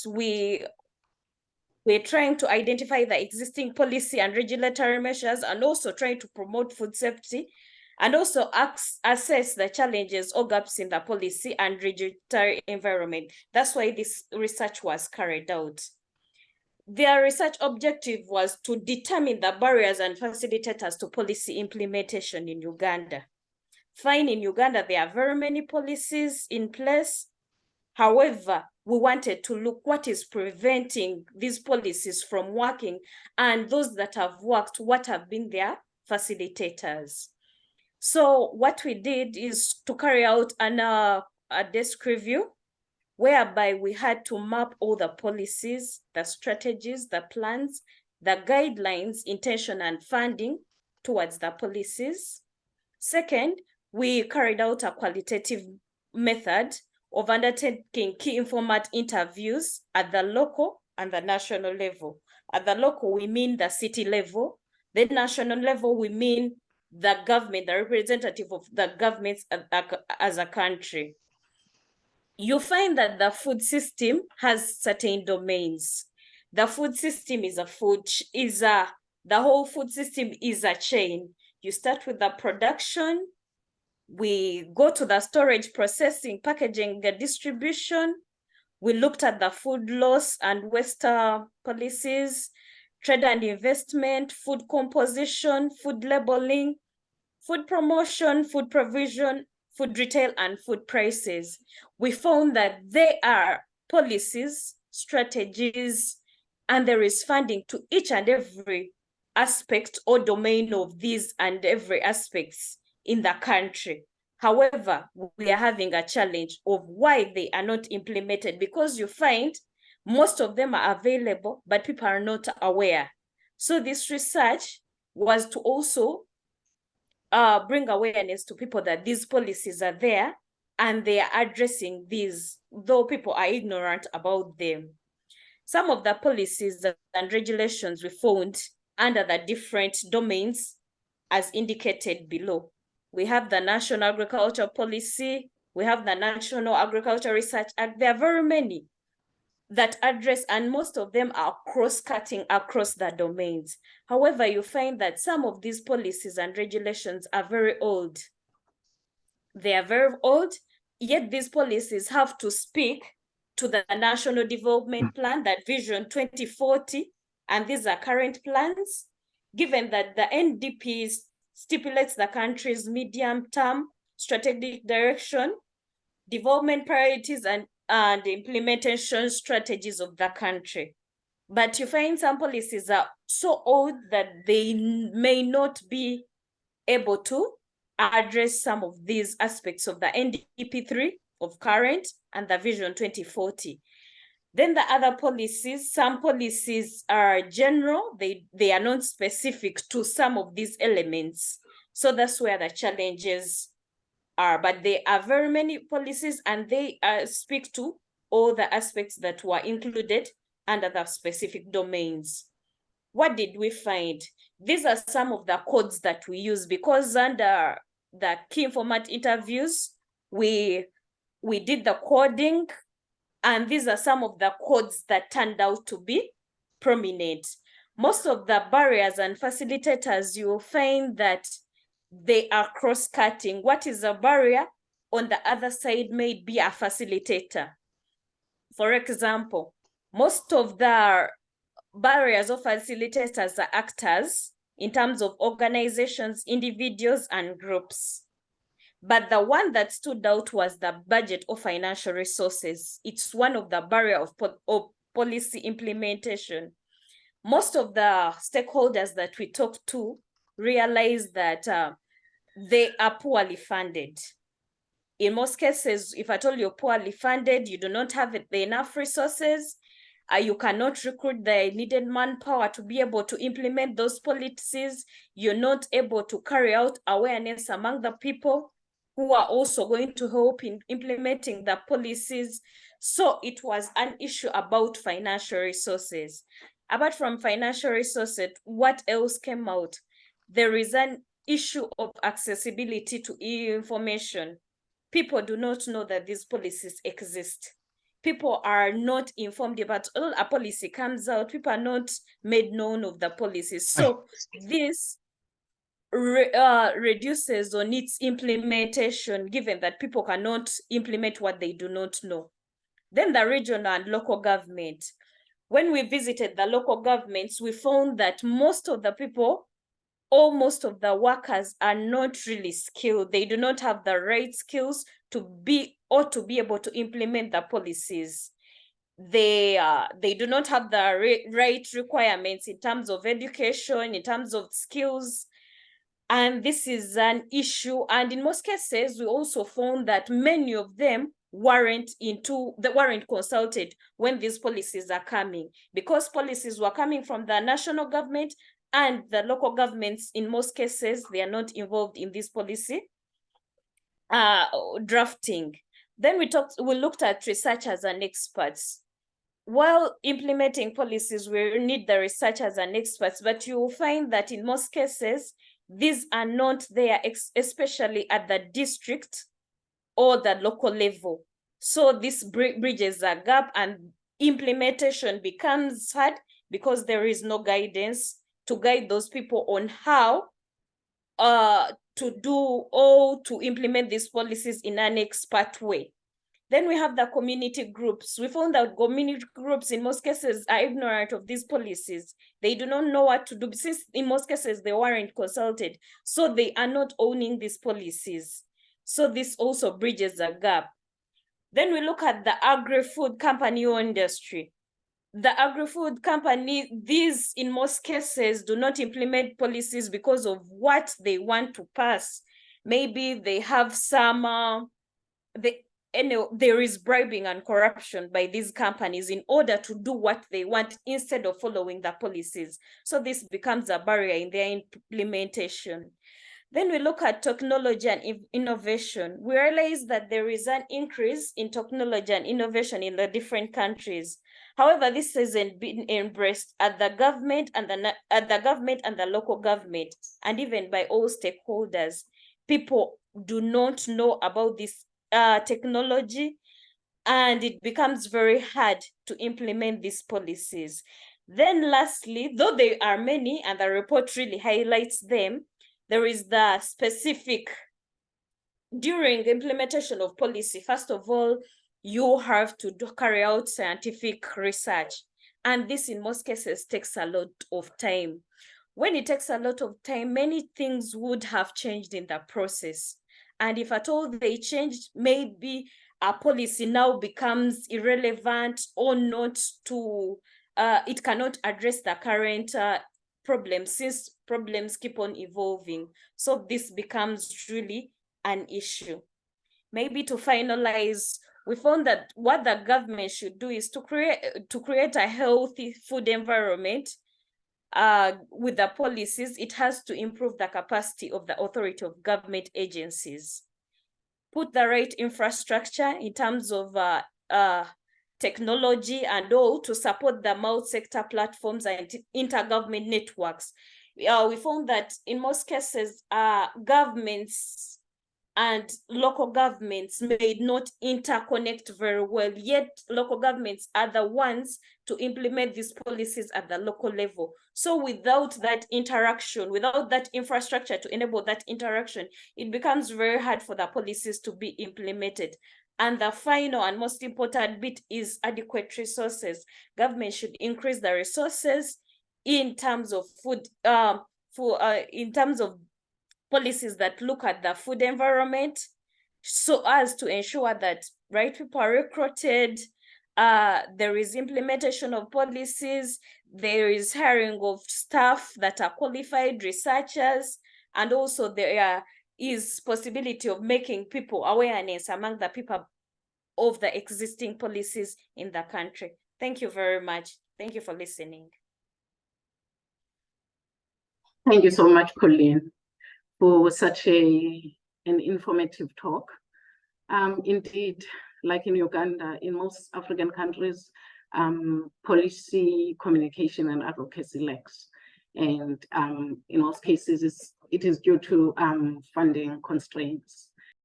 we're trying to identify the existing policy and regulatory measures, and also trying to promote food safety, and also assess the challenges or gaps in the policy and regulatory environment. That's why this research was carried out. Their research objective was to determine the barriers and facilitators to policy implementation in Uganda. Fine, in Uganda, there are very many policies in place. However, we wanted to look what is preventing these policies from working, and those that have worked, what have been their facilitators. So what we did is to carry out a desk review, whereby we had to map all the policies, the strategies, the plans, the guidelines, intention, and funding towards the policies. Second, we carried out a qualitative method of undertaking key informant interviews at the local and the national level. At the local, we mean the city level. The national level, we mean the government, the representative of the governments as a country. You find that the food system has certain domains. The food system is the whole food system is a chain. You start with the production, we go to the storage, processing, packaging, the distribution. We looked at the food loss and waste policies, trade and investment, food composition, food labeling, food promotion, food provision, food retail, and food prices. We found that there are policies, strategies, and there is funding to each and every aspect or domain of these and every aspects in the country. However, we are having a challenge of why they are not implemented, because you find most of them are available, but people are not aware. So this research was to also bring awareness to people that these policies are there and they are addressing these, though people are ignorant about them. Some of the policies and regulations we found under the different domains as indicated below. We have the National Agriculture Policy, we have the National Agriculture Research Act. There are very many that address, and most of them are cross-cutting across the domains. However, you find that some of these policies and regulations are very old. They are very old, yet these policies have to speak to the National Development Plan, that Vision 2040, and these are current plans, given that the NDP stipulates the country's medium-term strategic direction, development priorities, and implementation strategies of the country. But you find some policies are so old that they may not be able to address some of these aspects of the NDP3 of current and the Vision 2040. Then the other policies, some policies are general, they are not specific to some of these elements. So that's where the challenges are, but there are very many policies and they speak to all the aspects that were included under the specific domains. What did we find? These are some of the codes that we use, because under the key informant interviews, we did the coding, and these are some of the codes that turned out to be prominent. Most of the barriers and facilitators, you will find that they are cross-cutting. What is a barrier? On the other side may be a facilitator. For example, most of the barriers or facilitators are actors in terms of organizations, individuals, and groups. But the one that stood out was the budget or financial resources. It's one of the barriers of policy implementation. Most of the stakeholders that we talked to realize that they are poorly funded. In most cases, if at all you're poorly funded, you do not have enough resources, you cannot recruit the needed manpower to be able to implement those policies. You're not able to carry out awareness among the people who are also going to help in implementing the policies. So it was an issue about financial resources. Apart from financial resources, what else came out? There is an issue of accessibility to information. People do not know that these policies exist. people are not informed about all a policy comes out, people are not made known of the policies. So this reduces on its implementation, given that people cannot implement what they do not know. Then the regional and local government. When we visited the local governments, we found that most of the people, or most of the workers, are not really skilled. They do not have the right skills to be able to implement the policies. They do not have the right requirements in terms of education, in terms of skills. And this is an issue. And in most cases, we also found that many of them weren't consulted when these policies are coming, because policies were coming from the national government, and the local governments, in most cases, they are not involved in this policy drafting. Then we looked at researchers and experts. While implementing policies, we need the researchers and experts, but you will find that in most cases, these are not there, especially at the district or the local level. So this bridges a gap, and implementation becomes hard because there is no guidance to guide those people on how to do or to implement these policies in an expert way. Then we have the community groups. We found that community groups in most cases are ignorant of these policies. They do not know what to do, since in most cases they weren't consulted. So they are not owning these policies. So this also bridges a gap. Then we look at the agri-food company industry. The agri-food company, these in most cases do not implement policies because of what they want to pass. Maybe they have some, there is bribing and corruption by these companies in order to do what they want instead of following the policies. So this becomes a barrier in their implementation. Then we look at technology and innovation. We realize that there is an increase in technology and innovation in the different countries. However, this hasn't been embraced at the government and the local government, and even by all stakeholders. People do not know about this technology, and it becomes very hard to implement these policies. Then lastly, though there are many and the report really highlights them, there is the specific, during the implementation of policy, first of all, you have to carry out scientific research. And this in most cases takes a lot of time. When it takes a lot of time, many things would have changed in the process. And if at all they changed, maybe a policy now becomes irrelevant or not to, it cannot address the current problems, since problems keep on evolving. So this becomes really an issue. Maybe to finalize, we found that what the government should do is to create a healthy food environment. With the policies, it has to improve the capacity of the authority of government agencies, put the right infrastructure in terms of technology and all to support the multi-sector platforms and intergovernment networks. We found that in most cases, governments and local governments may not interconnect very well, yet local governments are the ones to implement these policies at the local level. So without that interaction, without that infrastructure to enable that interaction, it becomes very hard for the policies to be implemented. And the final and most important bit is adequate resources. Government should increase the resources in terms of food, in terms of policies that look at the food environment, so as to ensure that right people are recruited, there is implementation of policies, there is hiring of staff that are qualified researchers, and also there is possibility of making people awareness among the people of the existing policies in the country. Thank you very much. Thank you for listening. Thank you so much, Colleen, for such an informative talk. Indeed, like in Uganda, in most African countries, policy communication and advocacy lacks. And in most cases, it is due to funding constraints.